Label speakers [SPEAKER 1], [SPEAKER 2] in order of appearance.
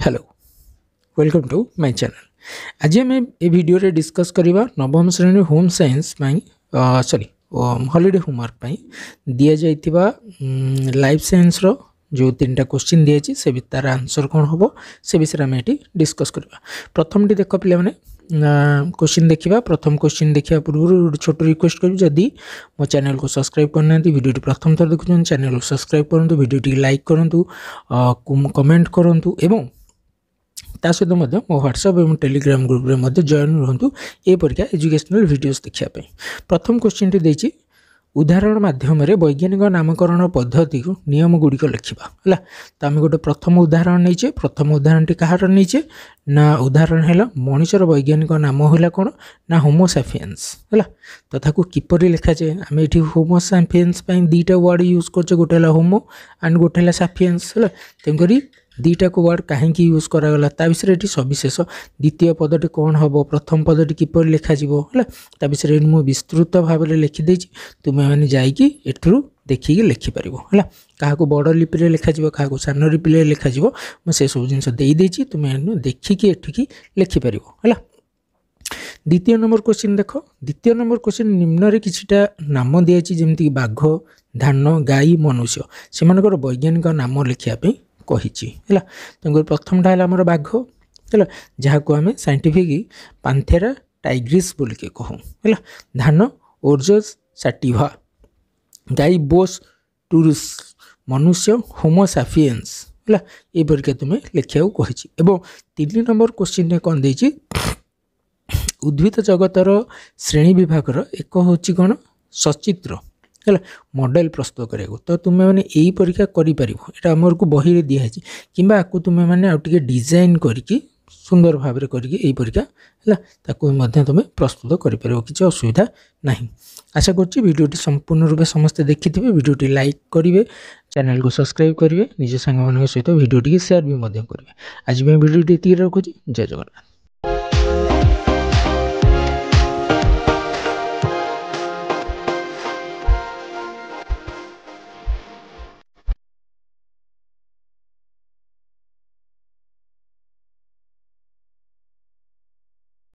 [SPEAKER 1] Hello welcome to my channel. आज आम ए वीडियो रे डिस्कस करवा नवम श्रेणी home science sorry holiday homework दि जाइथिबा लाइफ साइंस रो जो तीनटा क्वेश्चन दिए से तार आंसर कौन हम से विषय आम ये डिस्कस करवा। प्रथम देख पे मैंने क्वेश्चन देखा। प्रथम क्वेश्चन देखा पूर्व छोट रिक्वेस्ट करी जदि मो चैनल को सब्सक्राइब करना वीडियो प्रथम थर देखुं चैनल को सब्सक्राइब करूँ, वीडियो लाइक करूँ, कमेंट करूँ एवं ता सहित मो व्हाट्सएप और टेलीग्राम ग्रुप रे जॉइन रुहतु ए परिका एजुकेशनल वीडियोस देखिए। प्रथम क्वेश्चन टी देछि उदाहरण माध्यम वैज्ञानिक नामकरण पद्धति को नियम गुड़िक लिखा है। तो आम गोटे प्रथम उदाहरण नहीं। प्रथम उदाहरण टी कहार नहीं ना उदाहरण है मनुष्यर वैज्ञानिक नाम है कौन ना होमो सैपियंस है। तो ताकू किपरि लिखा जाए आम ये होमो सैपियंस दुईटा वर्ड यूज कर गोटे होमो एंड गोटे सैपियंस है। तेणुक दुईटा को वर्ड कहीं यूज करागला ता विषय ये सविशेष। द्वितीय पदटी कौन हम, प्रथम पदटी किपर लिखा है विषय मुझे विस्तृत भाव में लिखिदे। तुम्हें मैंने जाकि एठू देखिए लिखिपर है। क्या बड़ लिपि लिखा क्या सान लिपि लिखा मुझे सब जिन देदेजी तुम्हें देखिकी एठिकी लिखिपर है। द्वितीय नंबर क्वेश्चन देख। द्वितीय नंबर क्वेश्चन निम्न किछिटा नाम दिखाई जमीक बाघ, धान, गाई, मनुष्य से वैज्ञानिक नाम लिखापी कही है। तेणुक प्रथमटा है आम बाघ है जहाँ को आम साइंटिफिक पांथेरा टाइग्रिस बोलिके कहूँ है। धान ओर्जस सैटिवा, गाई बोस टूरुस, मनुष्य होमो सैपियंस है। ये परिका तुम्हें लिखा कही। एवं 3 नंबर क्वेश्चन कौन दे उद्भिद जगतर श्रेणी विभाग एक हूँ कौन सचित्र है मॉडल प्रस्तुत करा। तो तुम्हें मैंने यही परीक्षा कर बही दिखाई कि तुम्हें मैंने आउटे डिजाइन करके सुंदर भाव में करके परीक्षा है तुम्हें प्रस्तुत कर किसी असुविधा ना। आशा करुँच वीडियोटी संपूर्ण रूप समस्ते देखि वीडियोटी लाइक करेंगे, चैनल को सब्सक्राइब करेंगे, निज सांग सहित वीडियोटी शेयर भी करेंगे। आज वीडियोटी रखुच्छी। जय जगन्नाथ।